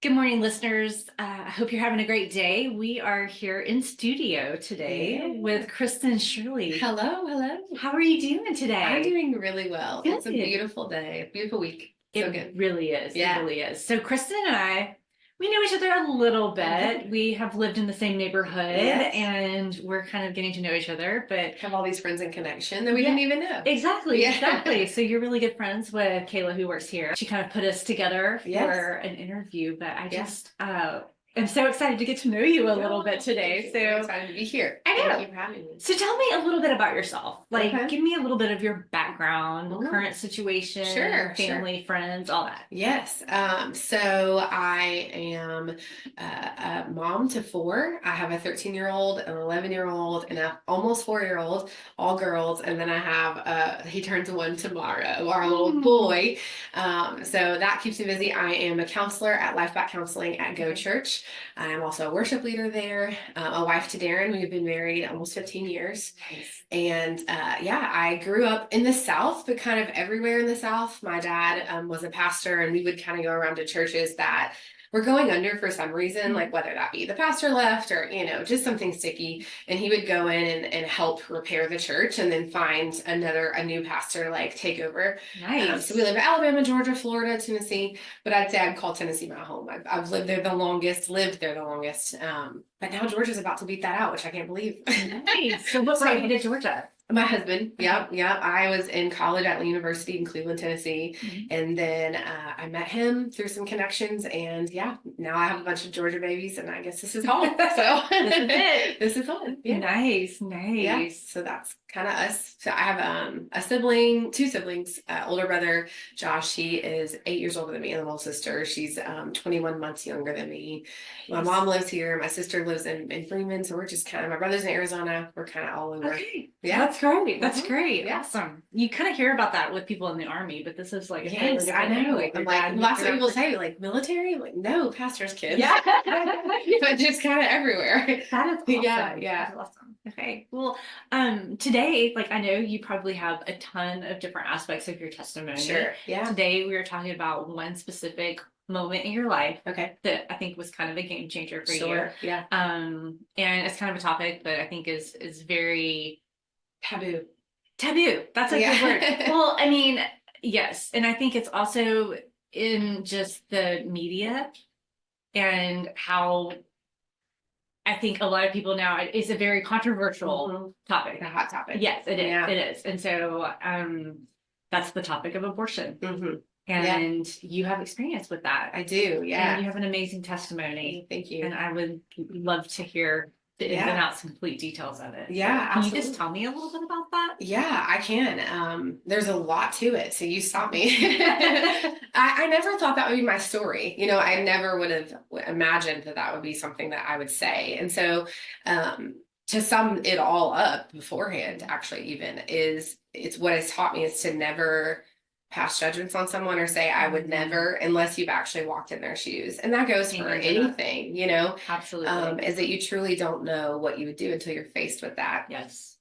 Good morning, listeners. I hope you're having a great day. We are here in studio today with Kristin Shirley. Hello, hello. How are you doing today? I'm doing really well. Good. It's a beautiful day, a beautiful week. So good. It really is. Yeah. It really is. So Kristin and I, we know each other a little bit. We have lived in the same neighborhood and we're kind of getting to know each other, but have all these friends in connection that we didn't even know. Exactly. So you're really good friends with Kayla, who works here. She kind of put us together for an interview, but I just I'm so excited to get to know you a little bit today. So I'm excited to be here. I know. Thank you for having me. So tell me a little bit about yourself. Give me a little bit of your background, current situation, family, friends, all that. Yes. So I am a mom to four. I have a 13-year-old, an 11-year-old, and an almost 4-year-old, all girls. And then I have he turns one tomorrow, our little boy. So that keeps me busy. I am a counselor at Life Back Counseling at Go Church. I am also a worship leader there, a wife to Darren. We've been married almost 15 years. Nice. And I grew up in the South, but kind of everywhere in the South. My dad was a pastor, and we would kind of go around to churches that were going under for some reason, like whether that be the pastor left or, just something sticky. And he would go in and help repair the church and then find a new pastor to take over. Nice. So we live in Alabama, Georgia, Florida, Tennessee, but I'd say I'd call Tennessee my home. I've lived there the longest. But now Georgia's about to beat that out, which I can't believe. Nice. So what brought you to Georgia? My husband. Yep. I was in college at the University in Cleveland, Tennessee. And then I met him through some connections. And now I have a bunch of Georgia babies, and I guess this is home. So this is it. This is home. Yeah. Nice. Yeah. So that's kind of us. So I have two siblings, older brother, Josh. He is 8 years older than me, and a little sister. She's 21 months younger than me. My mom lives here. My sister lives in Freeman. So we're just my brother's in Arizona. We're kind of all over. Okay. Yeah. That's great. That's great. Yeah. Awesome. You kind of hear about that with people in the Army, but this is yes, I know. Lots of people say military. I'm like, no, pastor's kids. Yeah. But just kind of everywhere. That is awesome. Yeah. That's awesome. Okay. Well, today, I know you probably have a ton of different aspects of your testimony. Sure. Yeah. Today we were talking about one specific moment in your life that I think was kind of a game changer for you. Yeah. And it's kind of a topic that I think is very taboo. That's a good word. Well, I mean, yes. And I think it's also in just the media and how I think a lot of people now, it's a very controversial topic. A hot topic. Yes, it is. Yeah. It is. And so that's the topic of abortion. And you have experience with that. I do. Yeah. And you have an amazing testimony. Thank you. And I would love to hear the ins and outs, complete details of it. Yeah. So can you just tell me a little bit about that? Yeah, I can. There's a lot to it. So you stop me. I never thought that would be my story. I never would have imagined that would be something that I would say. And so, to sum it all up beforehand, actually, it's what it's taught me is to never pass judgments on someone or say I would never, unless you've actually walked in their shoes. And that goes for anything, Absolutely. Is that you truly don't know what you would do until you're faced with that. Yes.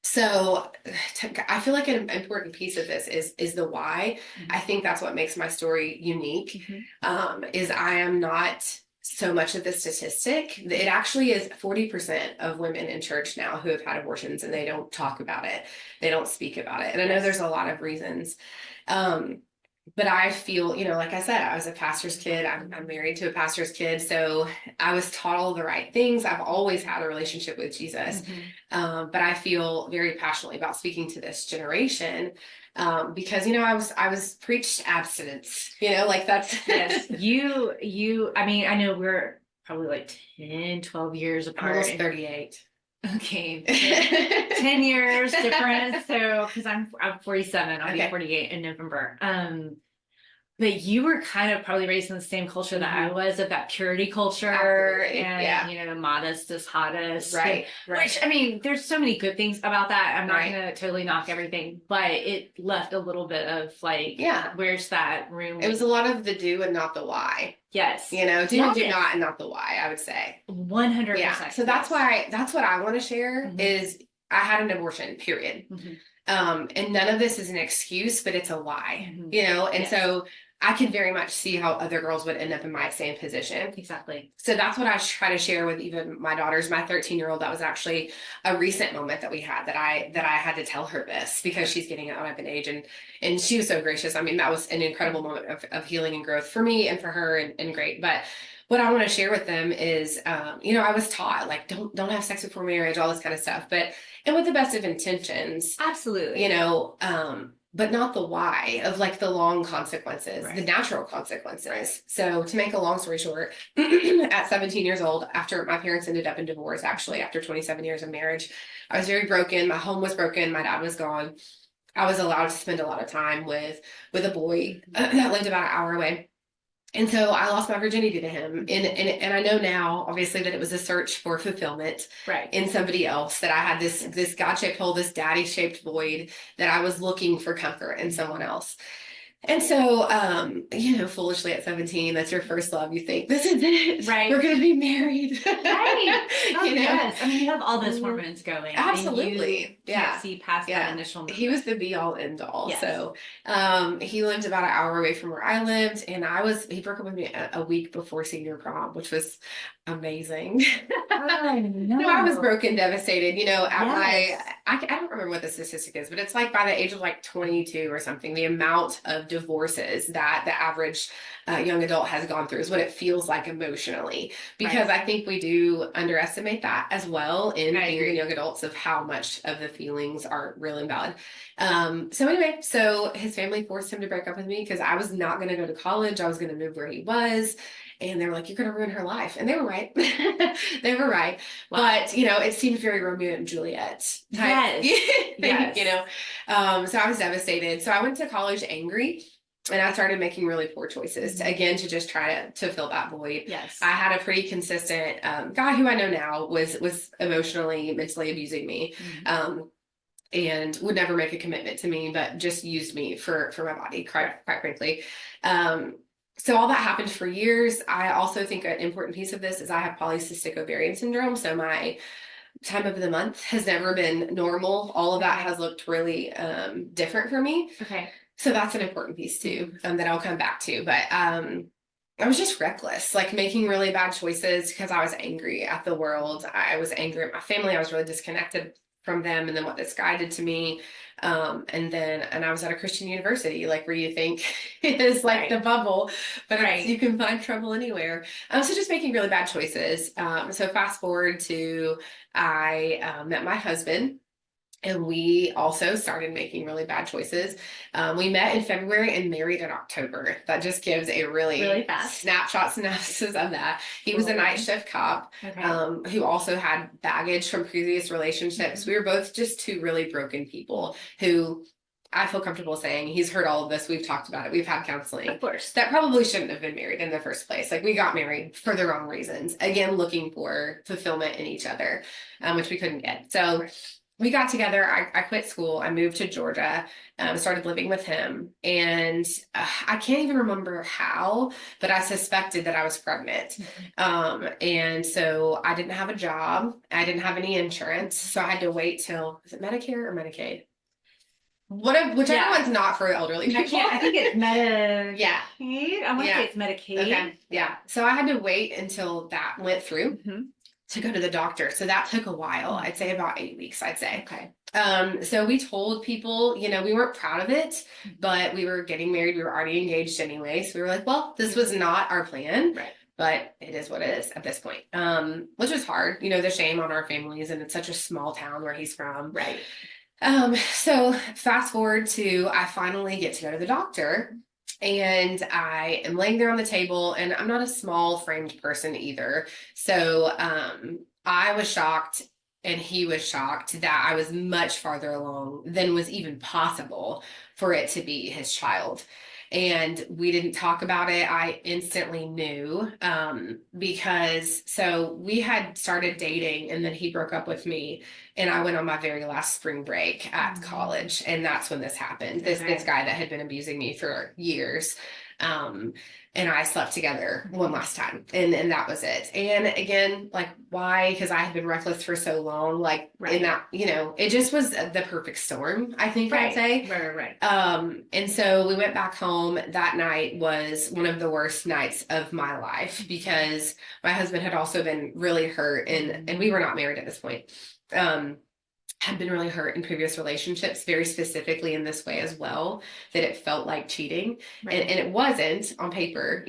So I feel like an important piece of this is the why. I think that's what makes my story unique. Is I am not so much of the statistic. It actually is 40% of women in church now who have had abortions, and they don't talk about it. They don't speak about it. And I know there's a lot of reasons. But I feel, like I said, I was a pastor's kid. I'm married to a pastor's kid. So I was taught all the right things. I've always had a relationship with Jesus. But I feel very passionately about speaking to this generation. Because, I was preached abstinence, that's. Yes. I mean, I know we're probably 10, 12 years apart. Almost 38. Okay. 10 years difference. So, because I'm 47, I'll be 48 in November. But you were kind of probably raised in the same culture that I was, of that purity culture. Absolutely. And, modest is hottest. Right. Which, I mean, there's so many good things about that. I'm not going to totally knock everything, but it left a little bit of where's that room? It was a lot of the do and not the why. Yes. Do and do not and not the why, I would say. 100%. Yeah. So that's what I want to share is I had an abortion, period. And none of this is an excuse, but it's a lie, and so I can very much see how other girls would end up in my same position. Exactly. So that's what I try to share with even my daughters. My 13-year-old, that was actually a recent moment that we had that I had to tell her this because she's getting up in age, and she was so gracious. I mean, that was an incredible moment of healing and growth for me and for her, and great. But what I want to share with them is, I was taught like don't have sex before marriage, all this kind of stuff, and with the best of intentions, Absolutely. but not the why of like the long consequences, Right. the natural consequences. Right. So to make a long story short, at 17 years old, after my parents ended up in divorce, actually after 27 years of marriage, I was very broken. My home was broken. My dad was gone. I was allowed to spend a lot of time with a boy that lived about an hour away. And so I lost my virginity to him. And I know now, obviously, that it was a search for fulfillment Right. in somebody else, that I had this God-shaped hole, this daddy-shaped void, that I was looking for comfort in someone else. And so, foolishly at 17, that's your first love. You think, this is it. Right. We're going to be married. Right. Oh, yes. I mean, you have all those hormones going. Absolutely. And you can't see past that initial moment. He was the be all end all. Yes. So, he lived about an hour away from where I lived, and he broke up with me a week before senior prom, which was amazing. Oh, no. No, I was broken, devastated, Yes. I don't remember what the statistic is, but it's like by the age of like 22 or something, the amount of divorces that the average young adult has gone through is what it feels like emotionally. Because I think we do underestimate that as well in being the young adults, of how much of the feelings are real and valid. So his family forced him to break up with me because I was not going to go to college. I was going to move where he was. And they were like, you're going to ruin her life. And they were right. They were right. Wow. But, it seemed very Romeo and Juliet type thing, Yes. So I was devastated. So I went to college angry. And I started making really poor choices to just try to fill that void. Yes. I had a pretty consistent guy who I know now was emotionally, mentally abusing me. And would never make a commitment to me, but just used me for my body, quite frankly. So all that happened for years. I also think an important piece of this is I have polycystic ovarian syndrome. So my time of the month has never been normal. All of that has looked really different for me. Okay. So that's an important piece too, that I'll come back to. But I was just reckless, like making really bad choices because I was angry at the world. I was angry at my family. I was really disconnected from them, and then what this guy did to me. And I was at a Christian university, like where you think is like the bubble, but you can find trouble anywhere. So just making really bad choices. So fast forward to I met my husband. And we also started making really bad choices. We met in February and married in October. That just gives a really fast snapshot synopsis of that. He was a night shift cop who also had baggage from previous relationships. We were both just two really broken people who I feel comfortable saying, he's heard all of this. We've talked about it. We've had counseling. Of course. That probably shouldn't have been married in the first place. Like we got married for the wrong reasons. Again, looking for fulfillment in each other, which we couldn't get. So we got together. I quit school. I moved to Georgia, started living with him. And I can't even remember how, but I suspected that I was pregnant. And so I didn't have a job. I didn't have any insurance. So I had to wait till, is it Medicare or Medicaid? Whichever one's not for elderly people. I think it's Medicaid. Yeah. I want to say it's Medicaid. Okay. Yeah. So I had to wait until that went through. To go to the doctor. So that took a while. I'd say about 8 weeks, I'd say. Okay. So we told people, we weren't proud of it, but we were getting married. We were already engaged anyway. So we were like, well, this was not our plan. Right. But it is what it is at this point. Which was hard, the shame on our families, and it's such a small town where he's from. Right. So fast forward to, I finally get to go to the doctor. And I am laying there on the table, and I'm not a small framed person either. So I was shocked, and he was shocked that I was much farther along than was even possible for it to be his child. And we didn't talk about it. I instantly knew because so we had started dating, and then he broke up with me, and I went on my very last spring break at college, and that's when this happened. This guy that had been abusing me for years. And I slept together one last time, and that was it. And again, like, why? Because I had been reckless for so long, like in that, it just was the perfect storm, I think I'd say. Right. And so we went back home. That night was one of the worst nights of my life because my husband had also been really hurt, and we were not married at this point. Had been really hurt in previous relationships, very specifically in this way as well, that it felt like cheating. And it wasn't on paper,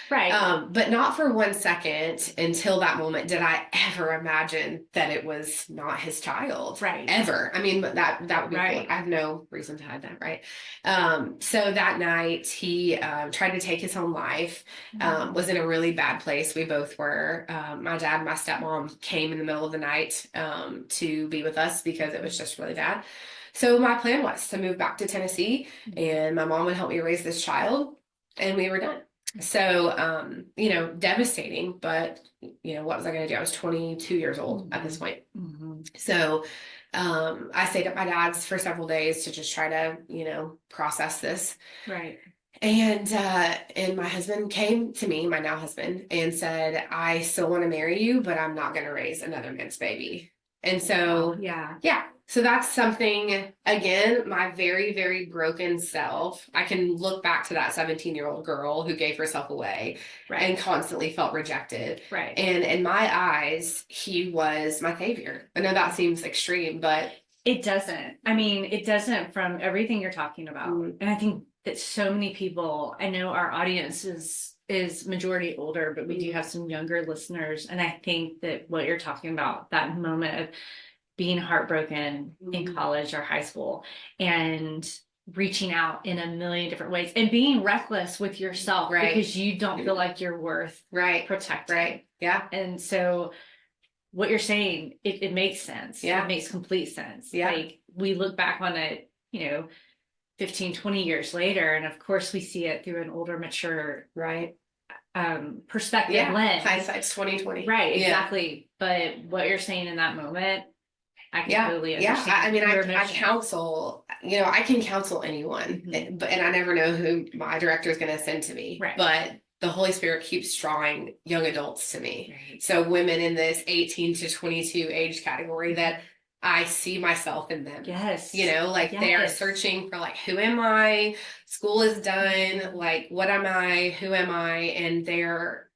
but not for 1 second until that moment did I ever imagine that it was not his child. Ever. I mean, but that would be cool. I have no reason to hide that, right? So that night he tried to take his own life, was in a really bad place. We both were. My dad and my stepmom came in the middle of the night to be with us because it was just really bad. So my plan was to move back to Tennessee, and my mom would help me raise this child, and we were done. So, devastating, but what was I going to do? I was 22 years old at this point. So, I stayed at my dad's for several days to just try to, process this. And my husband came to me, my now husband, and said, I still want to marry you, but I'm not going to raise another man's baby. And so, so that's something, again, my very, very broken self. I can look back to that 17-year-old girl who gave herself away and constantly felt rejected. And in my eyes, he was my savior. I know that seems extreme, but it doesn't. I mean, it doesn't from everything you're talking about. And I think that so many people, I know our audience is majority older, but we do have some younger listeners. And I think that what you're talking about, that moment of being heartbroken in college or high school and reaching out in a million different ways and being reckless with yourself because you don't feel like you're worth protecting. And so what you're saying, it makes sense. It makes complete sense. Like we look back on it, 15, 20 years later, and of course we see it through an older, mature, perspective lens. Hindsight's 20/20. Exactly. But what you're saying in that moment, I can totally understand. I mean, I counsel, I can counsel anyone, and I never know who my director is going to send to me. But the Holy Spirit keeps drawing young adults to me. So women in this 18 to 22 age category that I see myself in them. They are searching for who am I? School is done. What am I? Who am I? And they're,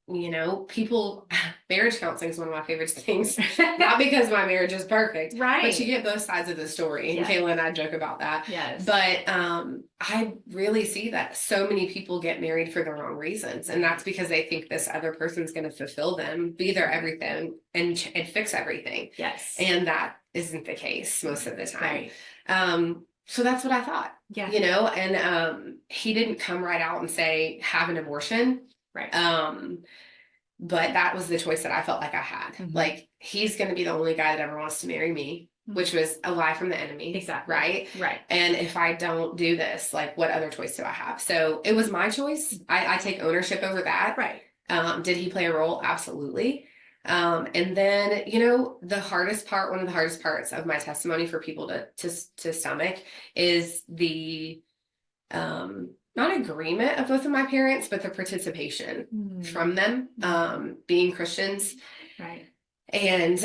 people, marriage counseling is one of my favorite things. Not because my marriage is perfect, but you get both sides of the story. And Kayla and I joke about that. But I really see that so many people get married for the wrong reasons. And that's because they think this other person's going to fulfill them, be their everything, and fix everything. And that isn't the case most of the time. So that's what I thought, and he didn't come right out and say, have an abortion. But that was the choice that I felt like I had. He's going to be the only guy that ever wants to marry me, which was a lie from the enemy. Right. And if I don't do this, what other choice do I have? So it was my choice. I take ownership over that. Did he play a role? Absolutely. And then, the hardest part, one of the hardest parts of my testimony for people to stomach is the, not agreement of both of my parents, but the participation from them, being Christians. And,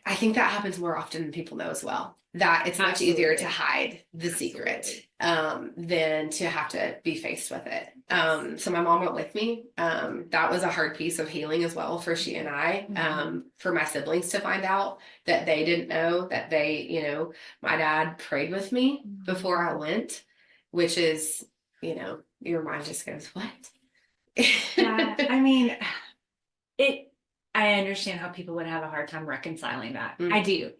I think that happens more often than people know as well, that it's much easier to hide the secret, than to have to be faced with it. So my mom went with me. That was a hard piece of healing as well for she and I, for my siblings to find out that they didn't know that my dad prayed with me before I went, which is, your mind just goes, what? I mean, I understand how people would have a hard time reconciling that. I do.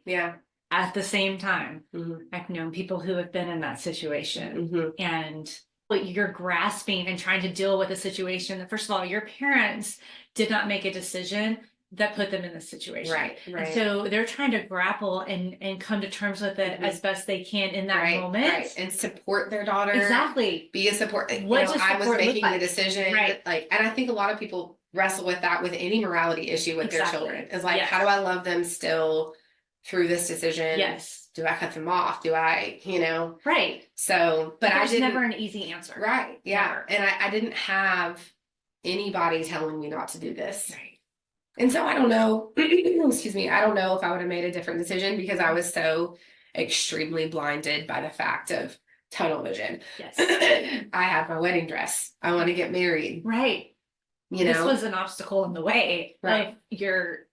At the same time, I've known people who have been in that situation, and you're grasping and trying to deal with a situation that, first of all, your parents did not make a decision that put them in this situation. And so they're trying to grapple and come to terms with it as best they can in that moment. And support their daughter. Be a support. What does I was support making look the decision. And I think a lot of people wrestle with that with any morality issue with their children. It's how do I love them still through this decision? Yes. Do I cut them off? Do I, Right. So, but There's I didn't. never an easy answer. Right. Yeah. Never. And I didn't have anybody telling me not to do this. Right. And so I don't know, excuse me, I don't know if I would have made a different decision because I was so extremely blinded by the fact of tunnel vision. Yes. I had my wedding dress. I want to get married. Right. This was an obstacle in the way of your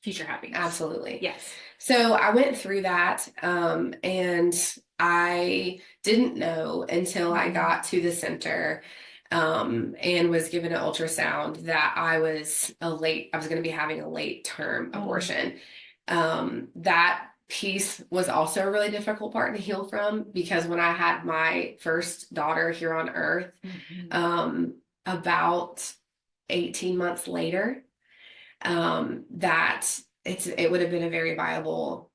future happiness. Absolutely. Yes. So I went through that, and I didn't know until I got to the center, and was given an ultrasound that I was going to be having a late term abortion. That piece was also a really difficult part to heal from, because when I had my first daughter here on earth, about 18 months later, that it would have been a very viable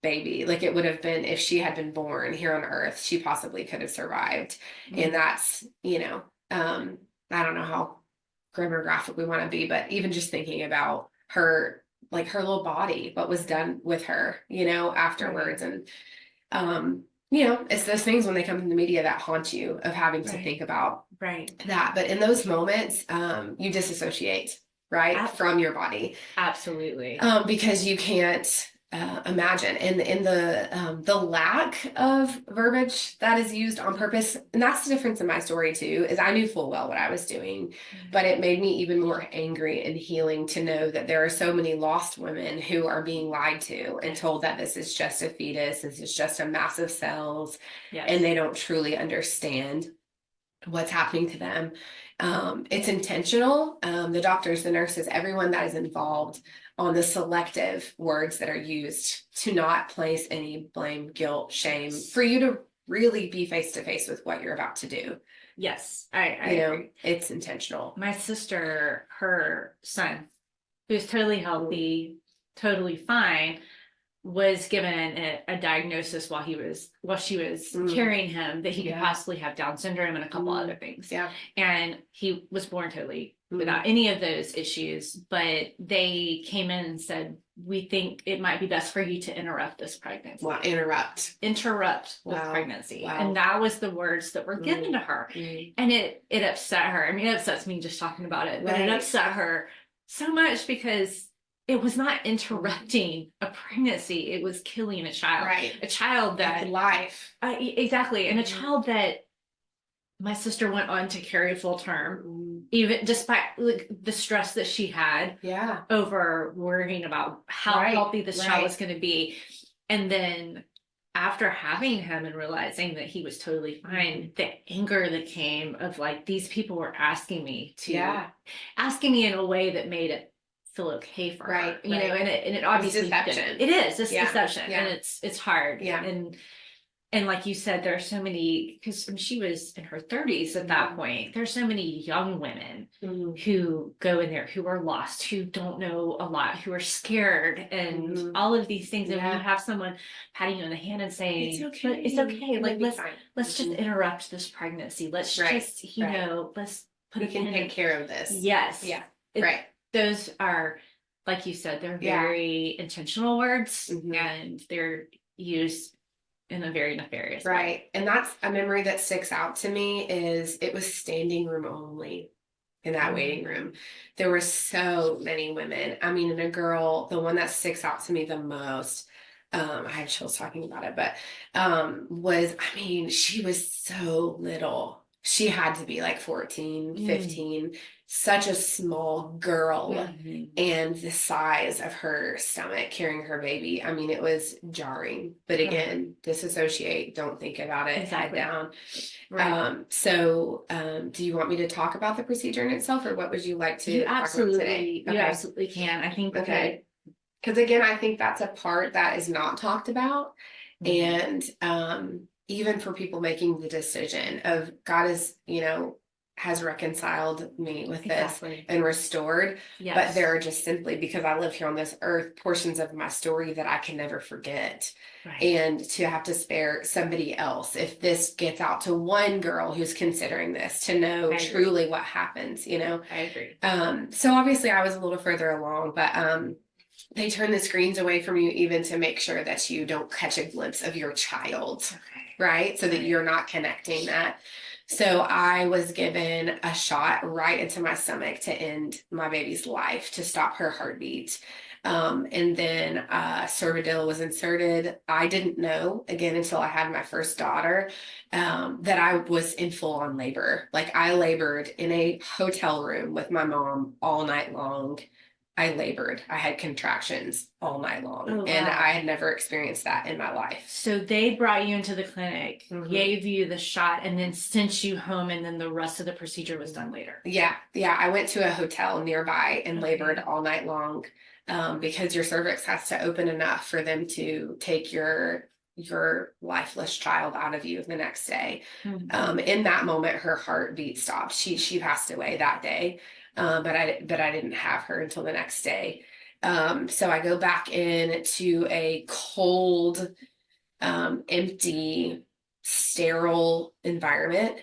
baby. Like, it would have been, if she had been born here on earth, she possibly could have survived. And that's, I don't know how grim or graphic we want to be, but even just thinking about her, like her little body, what was done with her, afterwards. And, it's those things when they come in the media that haunt you, of having to think about that. But in those moments, you disassociate, from your body. Absolutely. Because you can't imagine, and in the lack of verbiage that is used on purpose. And that's the difference in my story too, is I knew full well what I was doing, but it made me even more angry and healing to know that there are so many lost women who are being lied to and told that this is just a fetus, this is just a mass of cells, and they don't truly understand what's happening to them. It's intentional. The doctors, the nurses, everyone that is involved on the selective words that are used to not place any blame, guilt, shame, for you to really be face to face with what you're about to do. Yes, I agree. It's intentional. My sister, her son, who's totally healthy, totally fine, was given a diagnosis while she was carrying him, that he could possibly have Down syndrome and a couple other things. Yeah. And he was born totally without any of those issues, but they came in and said, we think it might be best for you to interrupt this pregnancy. Well, interrupt the pregnancy. Wow. And that was the words that were given to her. And it upset her. I mean, it upsets me just talking about it, but it upset her so much, because it was not interrupting a pregnancy. It was killing a child. Right. A child that... life. Exactly. And a child that my sister went on to carry full term, even despite the stress that she had over worrying about how healthy this child was going to be. And then after having him and realizing that he was totally fine, the anger that came of like, these people were asking me in a way that made it feel okay for her, and it obviously didn't. It is deception, and it's hard. And like you said, there are so many, because she was in her 30s at that point. There's so many young women who go in there, who are lost, who don't know a lot, who are scared, and all of these things. And when you have someone patting you on the hand and saying, it's okay. Like, let's just interrupt this pregnancy. Let's just, let's put can take care of this. Yes. Yeah. Those are, like you said, they're very intentional words, and they're used in a very nefarious way. And that's a memory that sticks out to me, is it was standing room only in that waiting room. There were so many women. I mean, and a girl, the one that sticks out to me the most, I have chills talking about it, but she was so little. She had to be like 14, 15, such a small girl, and the size of her stomach carrying her baby. I mean, it was jarring, but again, disassociate, don't think about it, head down. Do you want me to talk about the procedure in itself, or what would you like to talk about today? You absolutely can. I think because again, I think that's a part that is not talked about, and even for people making the decision of, God is, has reconciled me with this and restored. But there are just simply, because I live here on this earth, portions of my story that I can never forget. And to have to spare somebody else, if this gets out to one girl who's considering this, to know truly what happens, I agree. So obviously I was a little further along, but they turn the screens away from you even to make sure that you don't catch a glimpse of your child, right? So that you're not connecting that. So I was given a shot right into my stomach to end my baby's life, to stop her heartbeat. And then Cervidil was inserted. I didn't know, again, until I had my first daughter, that I was in full on labor. Like, I labored in a hotel room with my mom all night long. I labored. I had contractions all night long. Oh, wow. And I had never experienced that in my life. So they brought you into the clinic, gave you the shot, and then sent you home, and then the rest of the procedure was done later. Yeah. I went to a hotel nearby and labored all night long, because your cervix has to open enough for them to take your lifeless child out of you the next day. In that moment, her heartbeat stopped. She passed away that day. But I didn't have her until the next day. So I go back in to a cold, empty, sterile environment,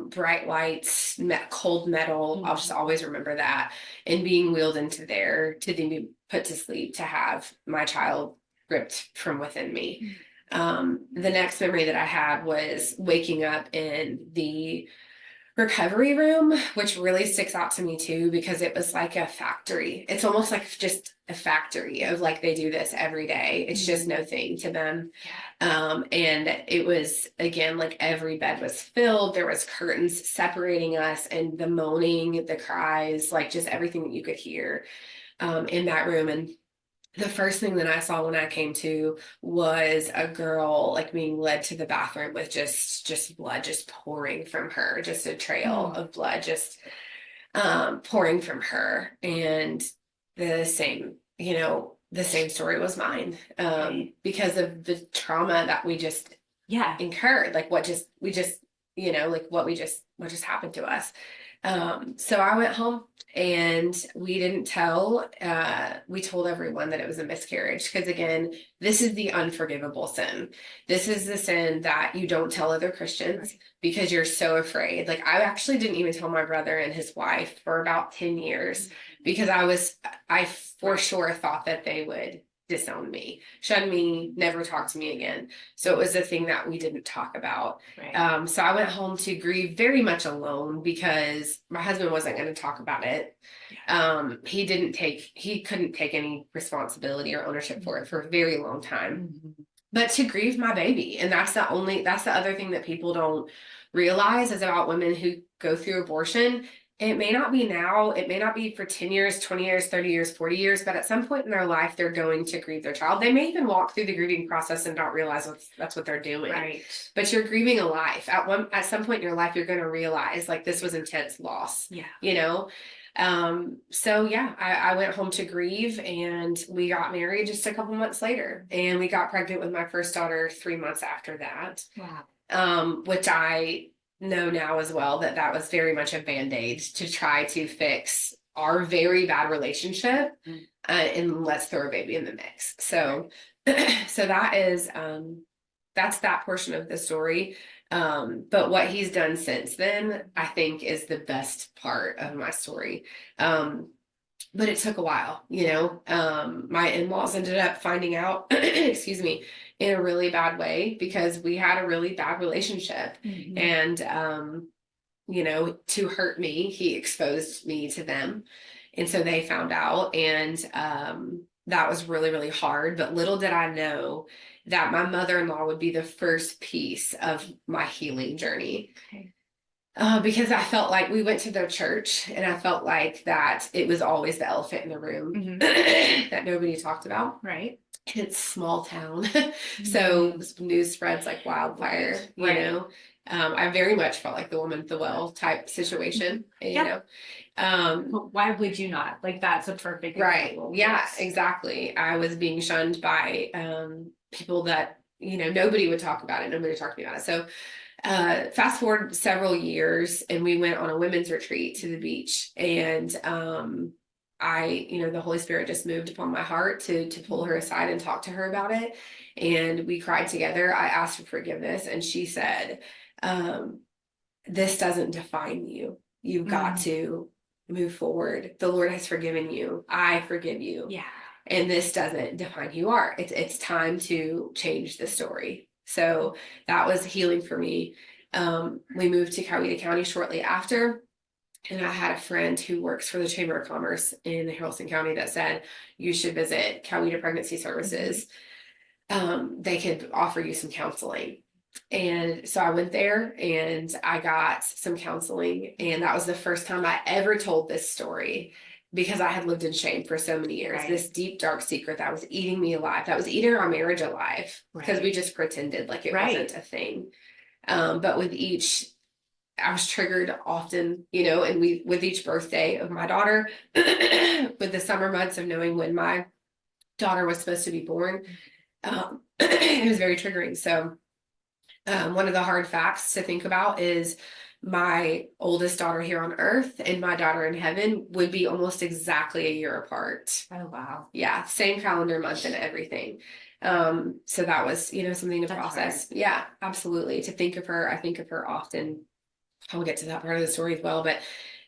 bright lights, cold metal. I'll just always remember that, and being wheeled into there to then be put to sleep, to have my child ripped from within me. The next memory that I had was waking up in the recovery room, which really sticks out to me too, because it was like a factory. It's almost like just a factory of, like, they do this every day. It's just no thing to them. And it was, again, like, every bed was filled. There was curtains separating us, and the moaning, the cries, like, just everything that you could hear in that room. And the first thing that I saw when I came to was a girl, like, being led to the bathroom with just blood just pouring from her, just a trail of blood just pouring from her. And the same story was mine, because of the trauma that we just incurred, like what just happened to us. So I went home, and we didn't tell. We told everyone that it was a miscarriage, because, again, this is the unforgivable sin. This is the sin that you don't tell other Christians because you're so afraid. Like, I actually didn't even tell my brother and his wife for about 10 years because I for sure thought that they would disown me, shun me, never talk to me again. So it was a thing that we didn't talk about. So I went home to grieve very much alone, because my husband wasn't going to talk about it. He couldn't take any responsibility or ownership for it for a very long time. But to grieve my baby. And that's the other thing that people don't realize is about women who go through abortion. It may not be now, it may not be for 10 years, 20 years, 30 years, 40 years, but at some point in their life, they're going to grieve their child. They may even walk through the grieving process and not realize that's what they're doing. Right. But you're grieving a life. At some point in your life, you're going to realize, like, this was intense loss. So I went home to grieve, and we got married just a couple months later, and we got pregnant with my first daughter 3 months after that. Wow. Which I know now as well that was very much a band-aid to try to fix our very bad relationship, and let's throw a baby in the mix. So that is that's that portion of the story. But what he's done since then, I think, is the best part of my story. But it took a while, my in-laws ended up finding out, excuse me, in a really bad way, because we had a really bad relationship. And, to hurt me, he exposed me to them. And so they found out, and that was really, really hard. But little did I know that my mother-in-law would be the first piece of my healing journey. Because I felt like we went to their church, and I felt like that it was always the elephant in the room that nobody talked about. Right. And it's small town. So news spreads like wildfire, you know. I very much felt like the woman at the well type situation, you know. But why would you not? Like, that's a perfect example. Right. Yeah, exactly. I was being shunned by people that, nobody would talk about it. Nobody talked to me about it. So fast forward several years, and we went on a women's retreat to the beach, and the Holy Spirit just moved upon my heart to pull her aside and talk to her about it. And we cried together. I asked for forgiveness, and she said, this doesn't define you. You've got to move forward. The Lord has forgiven you. I forgive you. Yeah. and this doesn't define who you are. It's time to change the story. So that was healing for me. We moved to Coweta County shortly after. And I had a friend who works for the Chamber of Commerce in Haralson County that said, you should visit Coweta Pregnancy Services. They could offer you some counseling. And so I went there and I got some counseling. And that was the first time I ever told this story, because I had lived in shame for so many years. Right. This deep, dark secret that was eating me alive, that was eating our marriage alive, because we just pretended like it wasn't a thing. But with each, I was triggered often, you know, and with each birthday of my daughter, with the summer months of knowing when my daughter was supposed to be born, it was very triggering. So one of the hard facts to think about is my oldest daughter here on earth and my daughter in heaven would be almost exactly a year apart. Oh, wow. Yeah. Same calendar month and everything. So that was, you know, something to process. Hard. Yeah, absolutely. To think of her. I think of her often. I'll get to that part of the story as well. But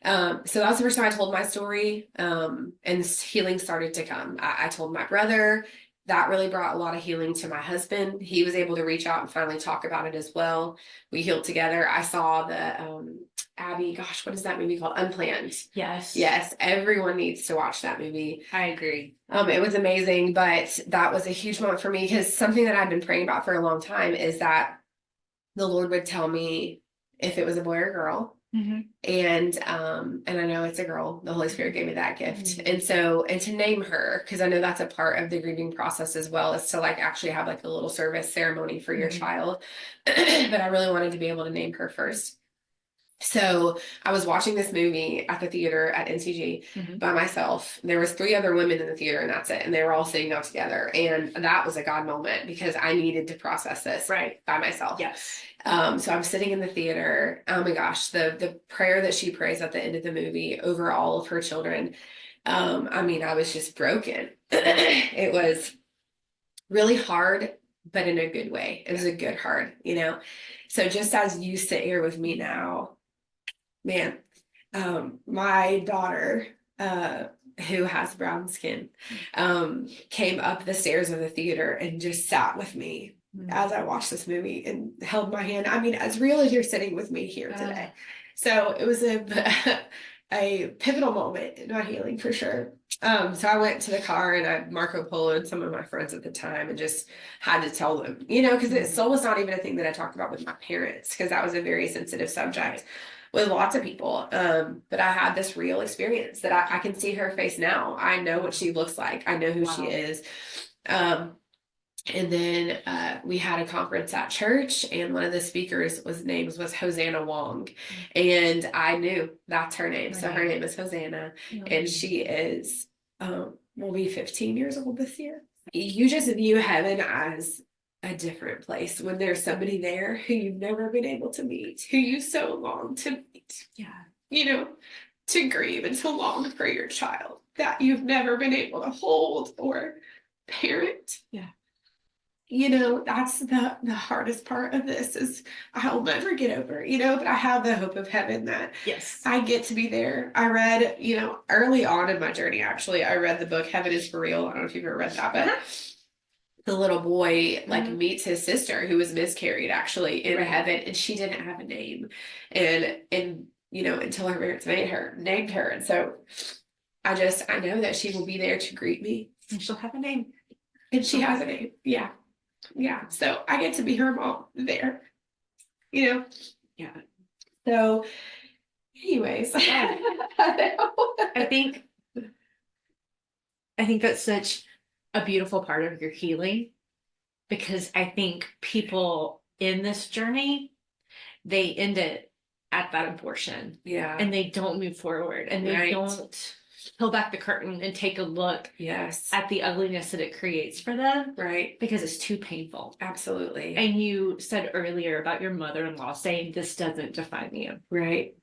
so that was the first time I told my story. And healing started to come. I told my brother. That really brought a lot of healing to my husband. He was able to reach out and finally talk about it as well. We healed together. I saw the Abby, gosh, what is that movie called? Unplanned. Yes. Yes. Everyone needs to watch that movie. I agree. It was amazing, but that was a huge moment for me, because something that I've been praying about for a long time is that the Lord would tell me if it was a boy or girl. And I know it's a girl. The Holy Spirit gave me that gift. And to name her, because I know that's a part of the grieving process as well, is to like actually have like a little service ceremony for your child. But I really wanted to be able to name her first. So I was watching this movie at the theater at NCG by myself. There was 3 other women in the theater, and that's it. And they were all sitting out together. And that was a God moment, because I needed to process this by myself. Yes. So I'm sitting in the theater. Oh my gosh, the prayer that she prays at the end of the movie over all of her children. I mean, I was just broken. It was really hard, but in a good way. It was a good hard, you know? So just as you sit here with me now, man, my daughter, who has brown skin, came up the stairs of the theater and just sat with me as I watched this movie and held my hand. I mean, as real as you're sitting with me here today. So it was a pivotal moment in my healing for sure. So I went to the car and I Marco Polo'd some of my friends at the time and just had to tell them, you know, because it still was not even a thing that I talked about with my parents, because that was a very sensitive subject with lots of people. But I had this real experience that I can see her face now. I know what she looks like. I know who she is. And then we had a conference at church, and one of the speakers' name was Hosanna Wong. And I knew that's her name. So her name is Hosanna. And she is, will be 15 years old this year. You just view heaven as a different place when there's somebody there who you've never been able to meet, who you so long to meet. Yeah. You know, to grieve and to long for your child that you've never been able to hold or parent. Yeah. You know, that's the hardest part of this, is I'll never get over, you know, but I have the hope of heaven that I get to be there. I read, you know, early on in my journey, actually, I read the book Heaven is for Real. I don't know if you've ever read that, but the little boy like meets his sister who was miscarried actually in heaven, and she didn't have a name. And you know, until her parents named her. And so I know that she will be there to greet me. And she'll have a name. And she has a name. Yeah. Yeah. So I get to be her mom there. You know? Yeah. So anyways. I think that's such a beautiful part of your healing, because I think people in this journey, they end it at that abortion. Yeah. And they don't move forward, and they don't peel back the curtain and take a look at the ugliness that it creates for them. Right. Because it's too painful. Absolutely. And you said earlier about your mother-in-law saying this doesn't define you. Right.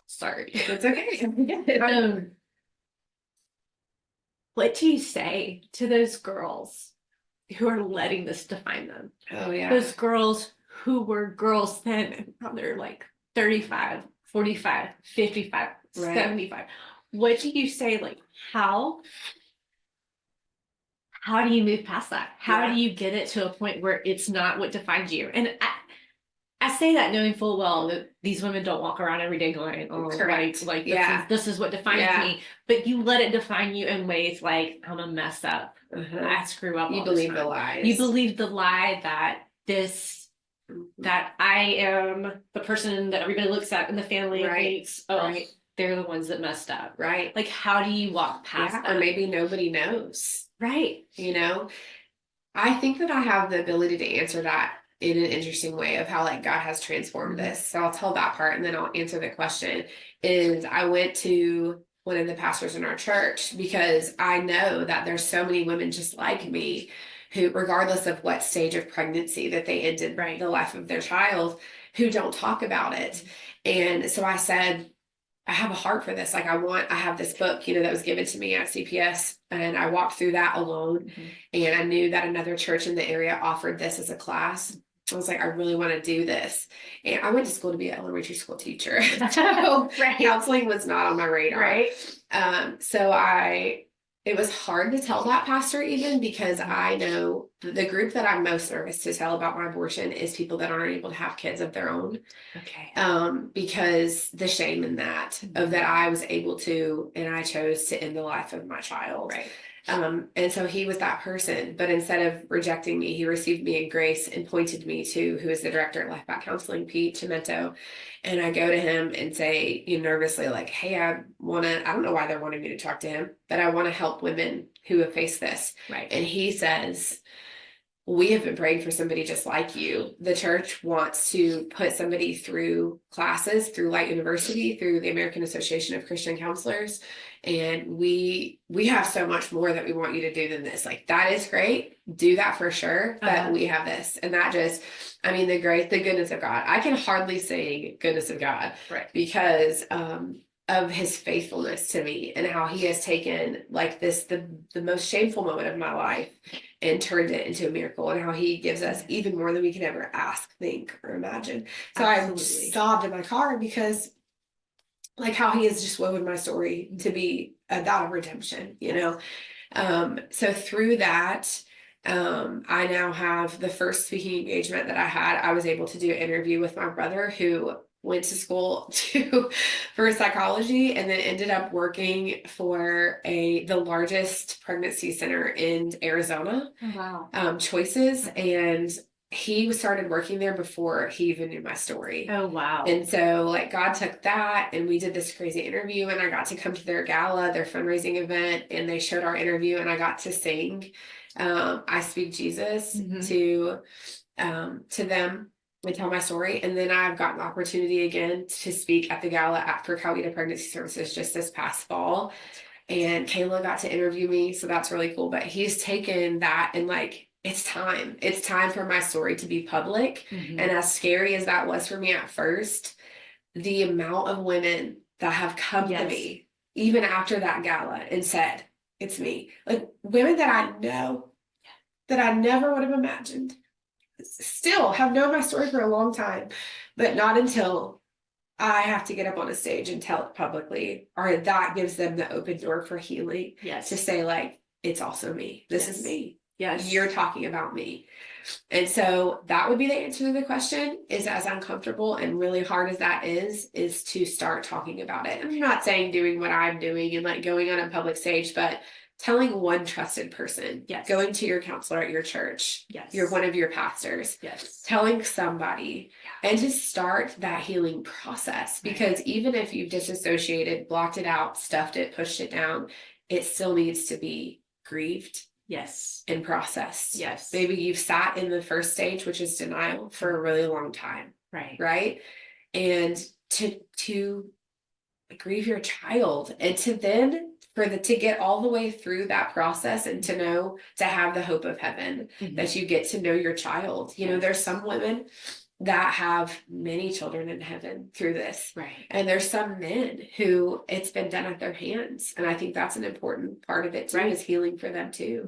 Sorry. It's okay. What do you say to those girls who are letting this define them? Oh, yeah. Those girls who were girls then, and now they're like 35, 45, 55, 75. What do you say? Like, how how do you move past that? How Yeah. do you get it to a point where it's not what defines you? And I say that knowing full well that these women don't walk around every day going, oh, Correct. like Yeah. this is what defines Yeah. me. But you let it define you in ways like, I'm a mess up. I screw up You all believe the the time. lies. You believe the lie that that I am the person that everybody looks at in the family and Right. thinks, oh, Right. they're the ones that messed up. Right. Like, how do you walk past that? Or maybe nobody knows. Right. You know, I think that I have the ability to answer that in an interesting way of how like God has transformed this. So I'll tell that part and then I'll answer the question. Is I went to one of the pastors in our church because I know that there's so many women just like me who, regardless of what stage of pregnancy that they ended the life of their child, who don't talk about it. And so I said, I have a heart for this. Like I have this book, that was given to me at CPS, and I walked through that alone. And I knew that another church in the area offered this as a class. I was like, I really want to do this. And I went to school to be an elementary school teacher. So counseling was not on my radar. It was hard to tell that pastor even because I know the group that I'm most nervous to tell about my abortion is people that aren't able to have kids of their own. Because the shame in that of that I was able to, and I chose to end the life of my child. And so he was that person, but instead of rejecting me, he received me in grace and pointed me to who is the director at Life Back Counseling, Pete Chimento. And I go to him and say, nervously, like, hey, I don't know why they're wanting me to talk to him, but I want to help women who have faced this. And he says, we have been praying for somebody just like you. The church wants to put somebody through classes through Light University, through the American Association of Christian Counselors. And we have so much more that we want you to do than this. Like, that is great. Do that for sure. But we have this. And that just, the goodness of God. I can hardly sing goodness of God because of his faithfulness to me and how he has taken like this, the most shameful moment of my life and turned it into a miracle, and how he gives us even more than we can ever ask, think, or imagine. So I sobbed in my car because like how he has just woven my story to be that of redemption, So through that, I now have the first speaking engagement that I had. I was able to do an interview with my brother who went to school for psychology and then ended up working for the largest pregnancy center in Arizona. Choices. And he started working there before he even knew my story. Oh, wow. And so like God took that and we did this crazy interview, and I got to come to their gala, their fundraising event, and they showed our interview and I got to sing I Speak Jesus to them and tell my story. And then I've gotten the opportunity again to speak at the gala for Coweta Pregnancy Services just this past fall. And Kayla got to interview me. So that's really cool. But he's taken that and like, it's time. It's time for my story to be public. And as scary as that was for me at first, the amount of women that have come to me, even after that gala, and said, it's me. Like women that I know that I never would have imagined still have known my story for a long time, but not until I have to get up on a stage and tell it publicly, or that gives them the open door for healing. To say like, it's also me. This is me. You're talking about me. And so that would be the answer to the question, is as uncomfortable and really hard as that is to start talking about it. I'm not saying doing what I'm doing and like going on a public stage, but telling one trusted person, going to your counselor at your church, you're one of your pastors, telling somebody, and to start that healing process. Because even if you've disassociated, blocked it out, stuffed it, pushed it down, it still needs to be grieved. And processed. Maybe you've sat in the first stage, which is denial, for a really long time. Right. And to grieve your child, and to then to get all the way through that process, and to know, to have the hope of heaven, that you get to know your child. There's some women that have many children in heaven through this. And there's some men who it's been done at their hands. And I think that's an important part of it too, is healing for them too.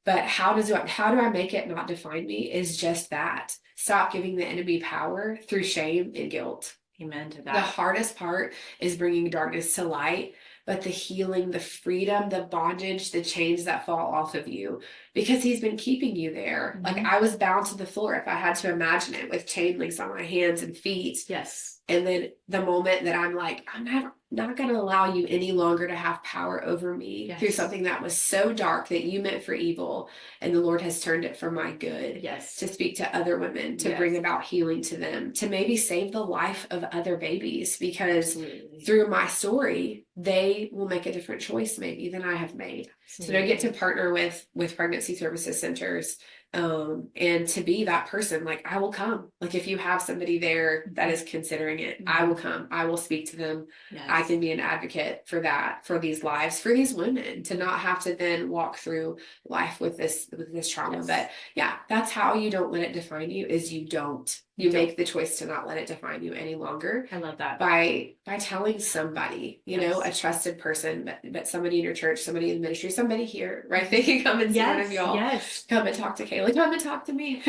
But how do I make it not define me, is just that. Stop giving the enemy power through shame and guilt. Amen to that. The hardest part is bringing darkness to light. but the healing, the freedom, the bondage, the chains that fall off of you, because he's been keeping you there. Mhm. Like I was bound to the floor, if I had to imagine it, with chain links on my hands and feet. Yes. And then the moment that I'm like, I'm not going to allow you any longer to have power over me Yes. through something that was so dark that you meant for evil, and the Lord has turned it for my good. Yes. To speak to other women, to Yes. bring about healing to them, to maybe save the life of other babies, because Absolutely. through my story, they will make a different choice maybe than I have made. Absolutely. So to get to partner with pregnancy services centers, and to be that person, like I will come. Like if you have somebody there that is considering it, I will come. I will speak to them. Yes. I can be an advocate for that, for these lives, for these women to not have to then walk through life with this trauma. Yes. But yeah, that's how you don't let it define you, is you make the choice to not let it define you any longer. I love that. By telling somebody, you know, a trusted person, but somebody in your church, somebody in the ministry, somebody here, right? They can come and see one of y'all. Yes. Come and talk to Kayla, come and talk to me.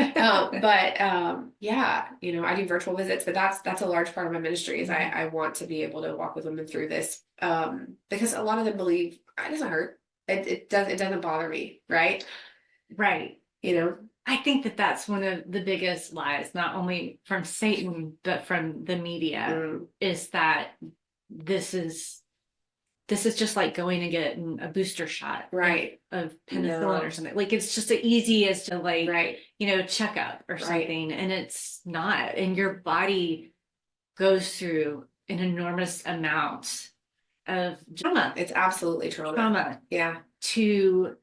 Yeah, you know, I do virtual visits, but that's a large part of my ministry, is I want to be able to walk with women through this, because a lot of them believe it doesn't hurt. It doesn't bother me, right? Right. You know, I think that that's one of the biggest lies, not only from Satan, but from the media, is that this is just like going and getting a booster shot, right, of penicillin or something. Like it's just the easiest to like, right, you know, check up or something, and it's not. And your body goes through an enormous amount of trauma. It's absolutely trauma. Yeah. To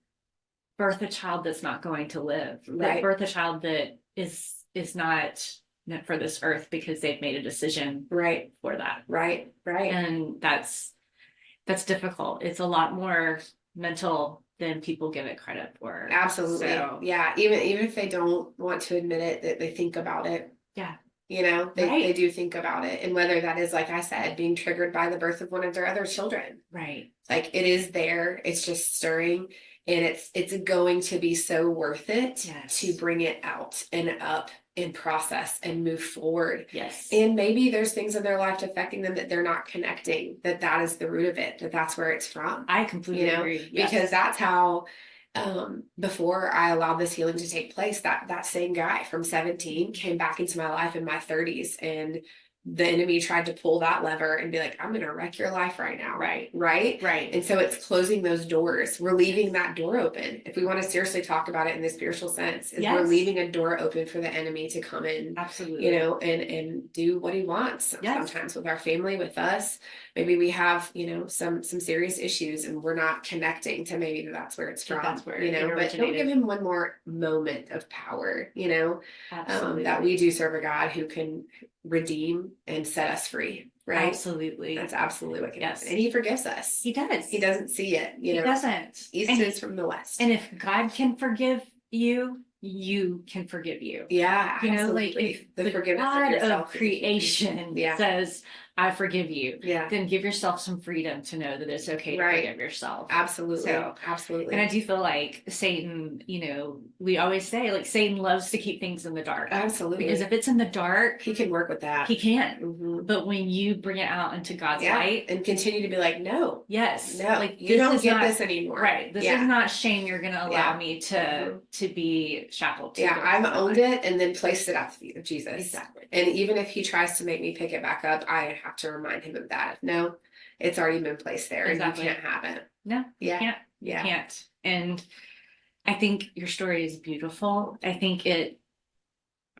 birth a child that's not going to live, Right. birth a child that is not meant for this earth because they've made a decision right for that. Right. And that's difficult. It's a lot more mental than people give it credit for. Absolutely. So, yeah. Even if they don't want to admit it, that they think about it. yeah. You know, they do think about it. And whether that is, like I said, being triggered by the birth of one of their other children. Right. Like it is there. It's just stirring. And it's going to be so worth it to bring it out and up and process and move forward. Yes. And maybe there's things in their life affecting them that they're not connecting, that is the root of it, that's where it's from. I completely agree. Yes. Because that's how, before I allowed this healing to take place, that same guy from 17 came back into my life in my 30s, and the enemy tried to pull that lever and be like, I'm going to wreck your life right now. Right. And so it's closing those doors. We're leaving that door open. If we want to seriously talk about it in the spiritual sense, is we're leaving a door open for the enemy to come in. Absolutely. You know, and do what he wants. Sometimes with our family, with us, maybe we have, you know, some serious issues and we're not connecting to maybe that's where it's from. That's where, you know, but don't give him one more moment of power, you know. Absolutely. That we do serve a God who can redeem and set us free, right? Absolutely. That's absolutely what can happen. And he forgives us. He does. He doesn't see it, you know. He doesn't. East is from the west. And if God can forgive you, you can forgive you. Yeah, you know, absolutely. like if the forgiveness God of creation says, I forgive you, then give yourself some freedom to know that it's okay to forgive yourself. Absolutely. So, absolutely. And I do feel like Satan, you know, we always say like Satan loves to keep things in the dark. Absolutely. Because if it's in the dark, he can work with that. He can. But when you bring it out into God's light and continue to be like, no, like you don't get this anymore. Right. This is not shame you're going to allow me to be shackled to. I've owned it and then placed it at the feet of Jesus. Exactly. And even if he tries to make me pick it back up, I have to remind him of that. No, it's already been placed there and you can't have it. No, you can't. You can't. And I think your story is beautiful. I think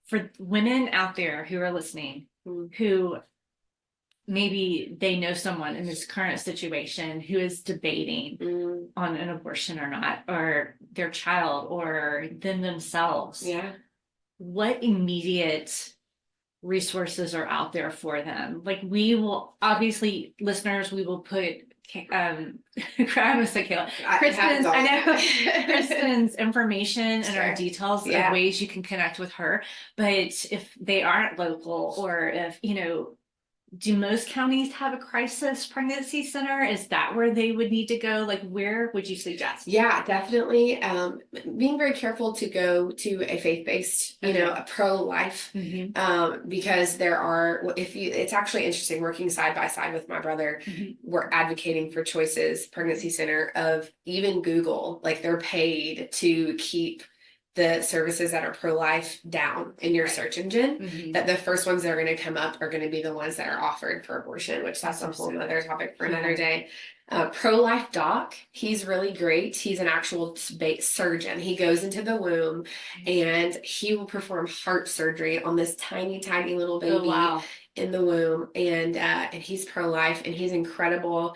for women out there who are listening, who maybe they know someone in this current situation who is debating on an abortion or not, or their child or themselves. Yeah. What immediate resources are out there for them? Like we will obviously, listeners, we will put Kristin's information and our details of ways you can connect with her. But if they aren't local, or if, you know, do most counties have a crisis pregnancy center? Is that where they would need to go? Like, where would you suggest? Yeah, definitely. Being very careful to go to a faith-based, a pro-life, because it's actually interesting working side by side with my brother. We're advocating for Choices Pregnancy Center of even Google, like they're paid to keep the services that are pro-life down in your search engine, that the first ones that are going to come up are going to be the ones that are offered for abortion, which that's a whole other topic for another day. Pro-life doc, he's really great. He's an actual surgeon. He goes into the womb and he will perform heart surgery on this tiny, tiny little baby in the womb. And he's pro-life and he's incredible.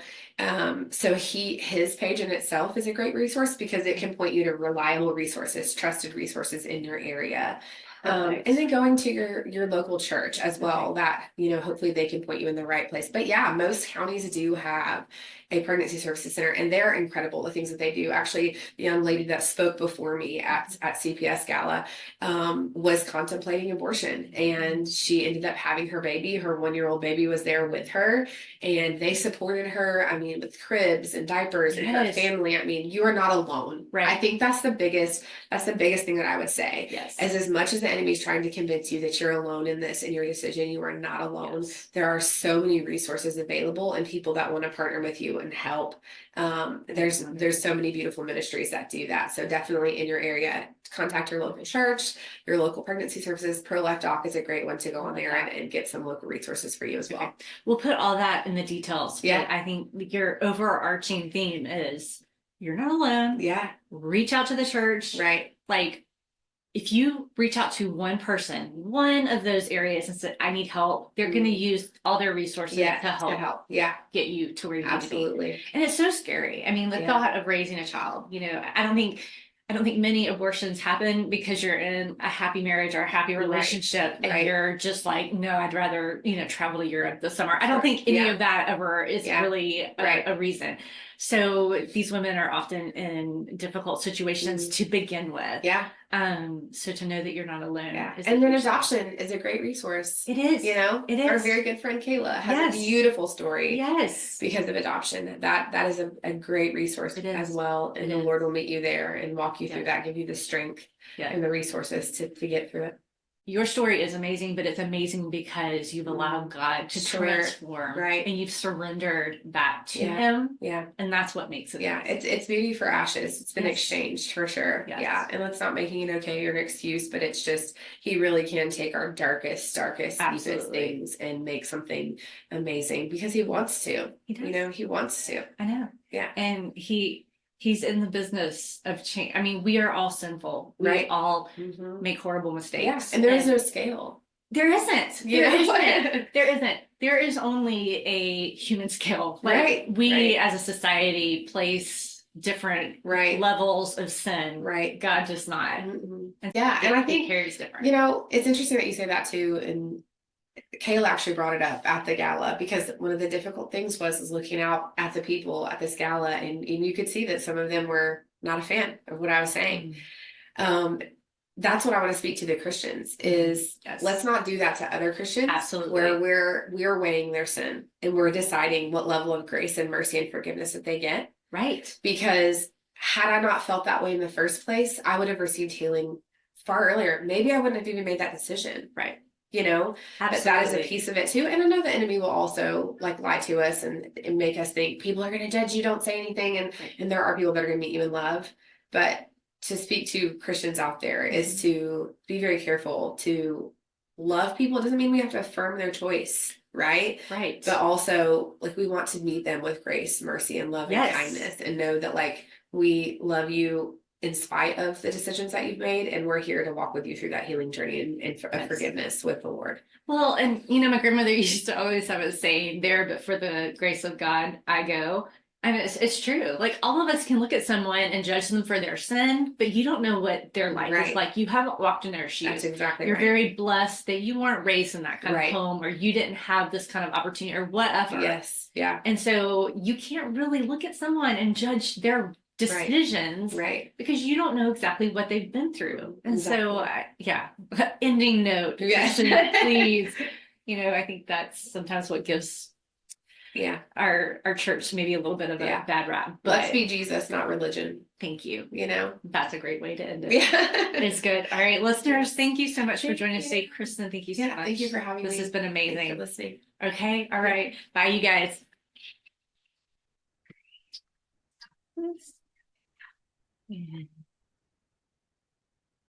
So his page in itself is a great resource because it can point you to reliable resources, trusted resources in your area. And then going to your local church as well, that, hopefully they can point you in the right place. But yeah, most counties do have a pregnancy services center and they're incredible, the things that they do. Actually, the young lady that spoke before me at CPS Gala was contemplating abortion and she ended up having her baby. Her 1-year-old baby was there with her and they supported her. I mean, with cribs and diapers and her family. I mean, you are not alone. Right. I think that's the biggest thing that I would say. Yes. As much as the enemy is trying to convince you that you're alone in this, in your decision, you are not alone. Yes. There are so many resources available and people that want to partner with you and help. There's so many beautiful ministries that do that. So definitely in your area, contact your local church, your local pregnancy services. Pro-life doc is a great one to go on there and get some local resources for you as well. We'll put all that in the details. Yeah. I think your overarching theme is you're not alone. Yeah. Reach out to the church. Right. Like, if you reach out to one person, one of those areas and said, I need help, they're going to use all their resources to help. Get you to where you need to be. And it's so scary. I mean, the thought of raising a child, I don't think many abortions happen because you're in a happy marriage or a happy relationship and you're just like, no, I'd rather, travel to Europe this summer. I don't think any of that ever is really a reason. So these women are often in difficult situations to begin with. Yeah. So to know that you're not alone. Yeah. And then adoption is a great resource. It is. It is. Our very good friend Kayla has a beautiful story. Yes. Because of adoption. That is a great resource as well. And the Lord will meet you there and walk you through that, give you the strength and the resources to get through it. Your story is amazing, but it's amazing because you've allowed God to transform, and you've surrendered that to Him, and that's what makes it. Yeah, it's beauty for ashes. It's been exchanged for sure. Yeah, and it's not making it okay or an excuse, but it's just He really can take our darkest, deepest things and make something amazing because He wants to. He wants to. I know. Yeah, and He's in the business of change. I mean, we are all sinful. We all make horrible mistakes. Yeah. And there is no scale. There isn't. There isn't. There is only a human scale. We as a society place different levels of sin. Right. God does not. And and I think carries different. It's interesting that you say that too. And Kayla actually brought it up at the gala because one of the difficult things was looking out at the people at this gala and you could see that some of them were not a fan of what I was saying. That's what I want to speak to the Christians is let's not do that to other Christians. Absolutely. Where we're weighing their sin and we're deciding what level of grace and mercy and forgiveness that they get. Right. Because had I not felt that way in the first place, I would have received healing far earlier. Maybe I wouldn't have even made that decision. Right. But that is a piece of it too. And I know the enemy will also lie to us and make us think people are going to judge you, don't say anything. And there are people that are going to meet you in love. But to speak to Christians out there is to be very careful to love people. It doesn't mean we have to affirm their choice. Right. But also we want to meet them with grace, mercy, and love and kindness and know that we love you in spite of the decisions that you've made. And we're here to walk with you through that healing journey and forgiveness with the Lord. Well, and my grandmother used to always have a saying there, but for the grace of God, I go. I mean, it's true. All of us can look at someone and judge them for their sin, but you don't know what their life is like. You haven't walked in their shoes. That's exactly You're very blessed that you weren't raised in that kind of home or you didn't have this kind of opportunity or whatever. Yes. Yeah. And so you can't really look at someone and judge their decisions because you don't know exactly what they've been through. And so ending note, please I think that's sometimes what gives our church maybe a little bit of a bad rap. But let's be Jesus, not religion. Thank you. That's a great way to end it. Yeah. It's good. All right, listeners, thank you so much for joining us today. Kristin, thank you so much. Thank you for having me. This has been amazing. Thanks for listening. Okay. All right. Bye, you guys.